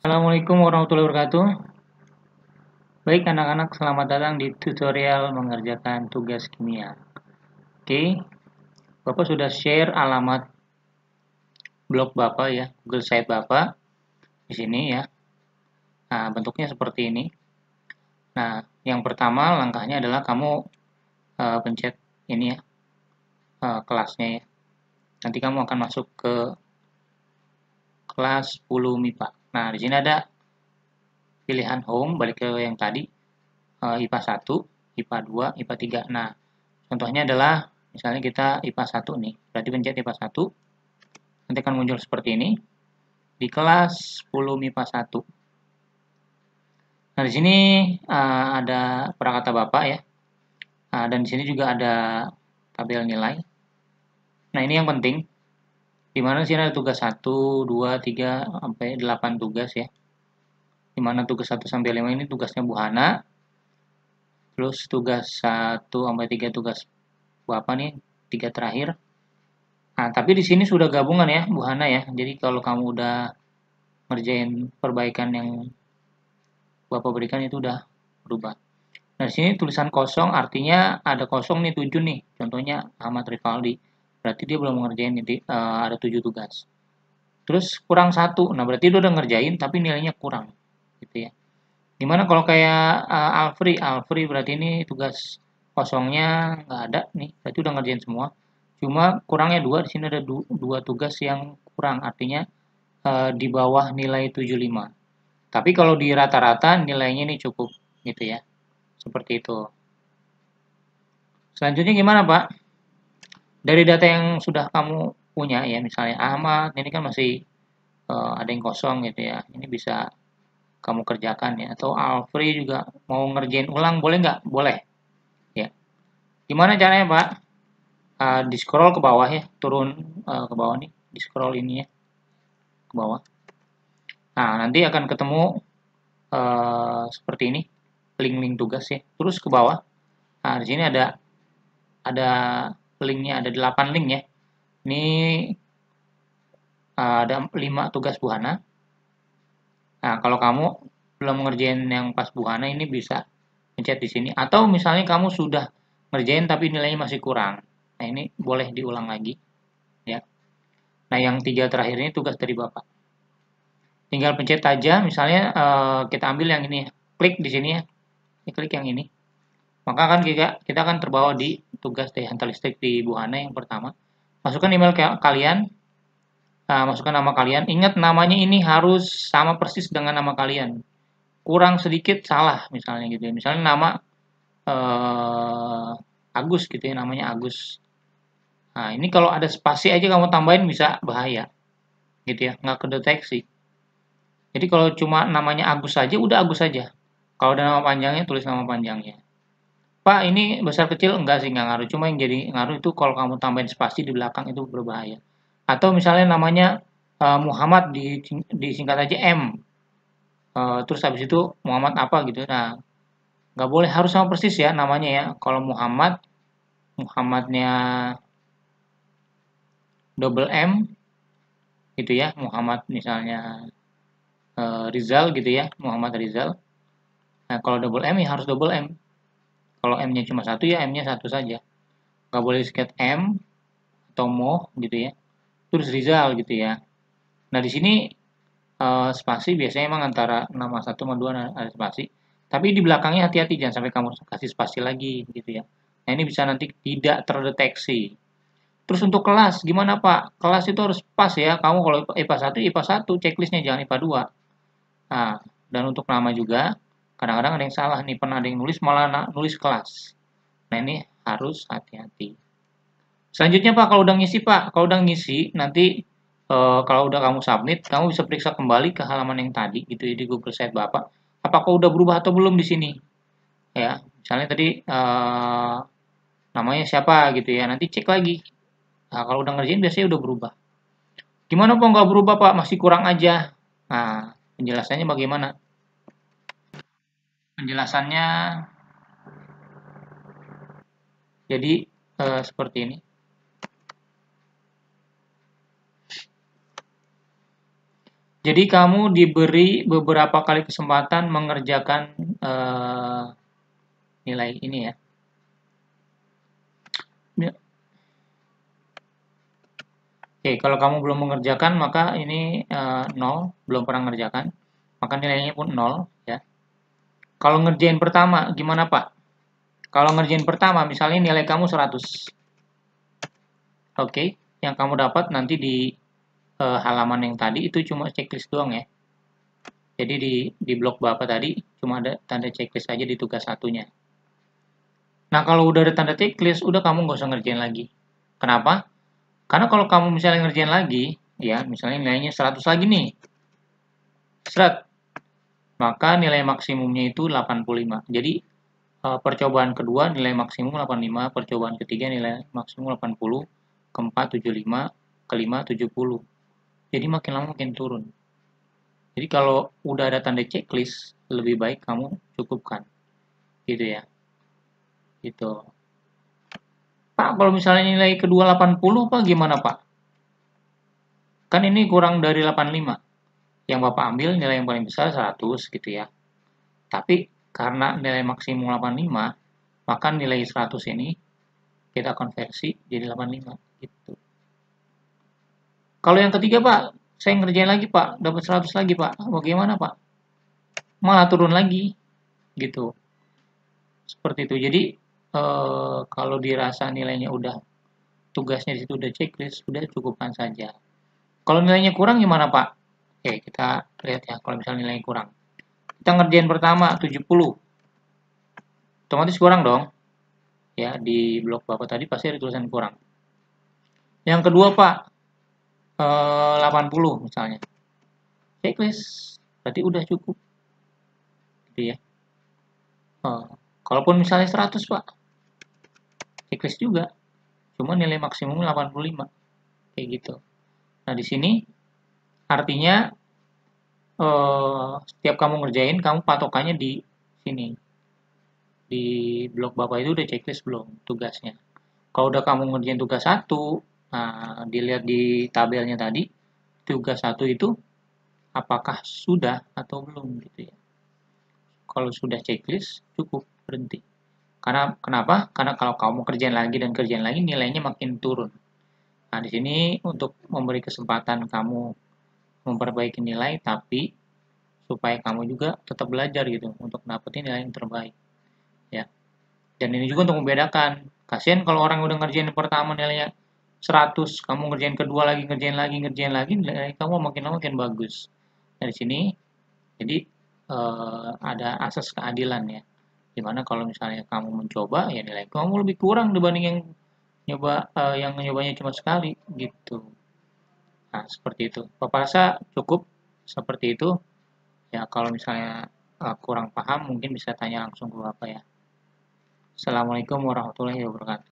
Assalamualaikum warahmatullahi wabarakatuh. Baik anak-anak, selamat datang di tutorial mengerjakan tugas kimia. Oke, Bapak sudah share alamat blog Bapak ya, Google Site Bapak di sini ya. Nah, bentuknya seperti ini. Nah, yang pertama langkahnya adalah kamu pencet ini ya, kelasnya ya. Nanti kamu akan masuk ke kelas 10 MIPA. Nah, di sini ada pilihan home, balik ke yang tadi, IPA 1, IPA 2, IPA 3. Nah, contohnya adalah misalnya kita IPA 1 nih, berarti pencet IPA 1, nanti akan muncul seperti ini, di kelas 10 MIPA 1. Nah, di sini ada prakata Bapak ya, dan di sini juga ada tabel nilai. Nah, ini yang penting, di mana di sini ada tugas 1, 2, 3, sampai 8 tugas ya. Di mana tugas 1 sampai 5 ini tugasnya Bu Hana, terus tugas 1 sampai 3 tugas Bapak nih, 3 terakhir. Nah, tapi di sini sudah gabungan ya, Bu Hana ya. Jadi kalau kamu udah ngerjain perbaikan yang Bapak berikan itu udah berubah. Nah, di sini tulisan kosong artinya ada kosong nih 7 nih. Contohnya Ahmad Rivaldi. Berarti dia belum mengerjain ini, ada 7 tugas. Terus kurang 1. Nah, berarti dia udah ngerjain tapi nilainya kurang gitu ya. Gimana kalau kayak Alfri berarti ini tugas kosongnya nggak ada nih. Berarti udah ngerjain semua. Cuma kurangnya 2, di sini ada 2 tugas yang kurang. Artinya di bawah nilai 75. Tapi kalau di rata-rata nilainya ini cukup gitu ya. Seperti itu. Selanjutnya gimana, Pak? Dari data yang sudah kamu punya ya, misalnya Ahmad, ini kan masih ada yang kosong gitu ya. Ini bisa kamu kerjakan ya. Atau Alfri juga mau ngerjain ulang, boleh nggak? Boleh. Ya. Gimana caranya, Pak? Di scroll ke bawah ya, turun ke bawah nih, di scroll ini ya, ke bawah. Nah, nanti akan ketemu seperti ini, link-link tugas ya. Terus ke bawah. Nah, di sini ada linknya, ada 8 link ya. Ini ada 5 tugas Bu Hana. Nah, kalau kamu belum ngerjain yang pas Bu Hana ini bisa pencet di sini. Atau misalnya kamu sudah ngerjain tapi nilainya masih kurang. Nah, ini boleh diulang lagi ya. Nah, yang 3 terakhir ini tugas dari Bapak. Tinggal pencet aja, misalnya kita ambil yang ini, klik di sini ya. Klik yang ini. Maka kan kita akan terbawa di tugas daya hantar listrik di Bu Hana yang pertama. Masukkan email kalian, masukkan nama kalian. Ingat namanya ini harus sama persis dengan nama kalian. Kurang sedikit salah misalnya gitu ya. Misalnya nama Agus gitu ya, namanya Agus. Nah, ini kalau ada spasi aja kamu tambahin bisa bahaya gitu ya, nggak kedeteksi. Jadi kalau cuma namanya Agus saja, udah Agus saja. Kalau ada nama panjangnya, tulis nama panjangnya. Pak, ini besar kecil enggak sih, nggak ngaruh. Cuma yang jadi ngaruh itu kalau kamu tambahin spasi di belakang itu berbahaya. Atau misalnya namanya Muhammad disingkat aja M. Terus habis itu Muhammad apa gitu. Nah, nggak boleh harus sama persis ya namanya ya. Kalau Muhammadnya double M gitu ya. Muhammad misalnya Rizal gitu ya. Muhammad Rizal. Nah, kalau double M ya harus double M. Kalau M-nya cuma satu ya M-nya satu saja. Nggak boleh disingkat M atau Mo gitu ya. Terus Rizal gitu ya. Nah, di sini spasi biasanya emang antara nama satu sama dua ada spasi. Tapi di belakangnya hati-hati jangan sampai kamu kasih spasi lagi gitu ya. Nah, ini bisa nanti tidak terdeteksi. Terus untuk kelas gimana, Pak? Kelas itu harus pas ya. Kamu kalau IPA 1 IPA 1 checklistnya jangan IPA 2. Nah, dan untuk nama juga kadang-kadang ada yang salah nih, pernah ada yang nulis malah nulis kelas. Nah, ini harus hati-hati. Selanjutnya, Pak, kalau udah ngisi, Pak, kalau udah ngisi nanti kalau udah kamu submit, kamu bisa periksa kembali ke halaman yang tadi gitu ya di Google Site Bapak. Apakah udah berubah atau belum di sini? Ya, misalnya tadi namanya siapa gitu ya. Nanti cek lagi. Nah, kalau udah ngerjain biasanya udah berubah. Gimana Pak nggak berubah Pak? Masih kurang aja. Nah, penjelasannya bagaimana? Penjelasannya jadi seperti ini. Jadi kamu diberi beberapa kali kesempatan mengerjakan nilai ini ya. Oke, kalau kamu belum mengerjakan maka ini 0, belum pernah mengerjakan, maka nilainya pun 0 ya. Kalau ngerjain pertama gimana Pak? Kalau ngerjain pertama misalnya nilai kamu 100. Oke, yang kamu dapat nanti di halaman yang tadi itu cuma checklist doang ya. Jadi di blok Bapak tadi cuma ada tanda checklist aja di tugas satunya. Nah, kalau udah ada tanda checklist, udah kamu nggak usah ngerjain lagi. Kenapa? Karena kalau kamu misalnya ngerjain lagi, ya misalnya nilainya 100 lagi nih, seret, maka nilai maksimumnya itu 85. Jadi percobaan kedua nilai maksimum 85, percobaan ketiga nilai maksimum 80, keempat 75, kelima 70. Jadi makin lama makin turun. Jadi kalau udah ada tanda checklist, lebih baik kamu cukupkan. Gitu ya. Gitu. Pak, kalau misalnya nilai kedua 80, Pak gimana Pak? Kan ini kurang dari 85. Yang Bapak ambil nilai yang paling besar 100 gitu ya. Tapi karena nilai maksimum 85, maka nilai 100 ini kita konversi jadi 85 gitu. Kalau yang ketiga Pak, saya ngerjain lagi Pak, dapat 100 lagi Pak. Bagaimana Pak? Malah turun lagi gitu. Seperti itu. Jadi kalau dirasa nilainya udah tugasnya di situ udah checklist, udah cukupkan saja. Kalau nilainya kurang gimana Pak? Oke, kita lihat ya kalau misalnya nilainya kurang. Kita ngerjain pertama 70. Otomatis kurang dong. Ya, di blok Bapak tadi pasti ada tulisan kurang. Yang kedua Pak, 80 misalnya. Checklist, berarti udah cukup. Gitu ya. Kalaupun misalnya 100 Pak, checklist juga. Cuma nilai maksimum 85. Kayak gitu. Nah, di sini artinya setiap kamu ngerjain, kamu patokannya di sini. Di blok Bapak itu udah checklist belum tugasnya. Kalau udah kamu ngerjain tugas 1, nah dilihat di tabelnya tadi, tugas 1 itu apakah sudah atau belum gitu ya. Kalau sudah checklist, cukup berhenti. Karena kenapa? Karena kalau kamu kerjain lagi dan kerjain lagi, nilainya makin turun. Nah, di sini untuk memberi kesempatan kamu memperbaiki nilai, tapi supaya kamu juga tetap belajar gitu untuk dapetin nilai yang terbaik. Ya. Dan ini juga untuk membedakan. Kasihan kalau orang udah ngerjain pertama nilainya 100, kamu ngerjain kedua lagi, ngerjain lagi, nilai kamu makin lama makin bagus. Dari sini, jadi ada asas keadilan ya. Dimana kalau misalnya kamu mencoba, ya nilai kamu lebih kurang dibanding yang nyobanya cuma sekali gitu. Nah, seperti itu. Bapak rasa cukup seperti itu. Ya, kalau misalnya kurang paham, mungkin bisa tanya langsung ke Bapak ya. Assalamualaikum warahmatullahi wabarakatuh.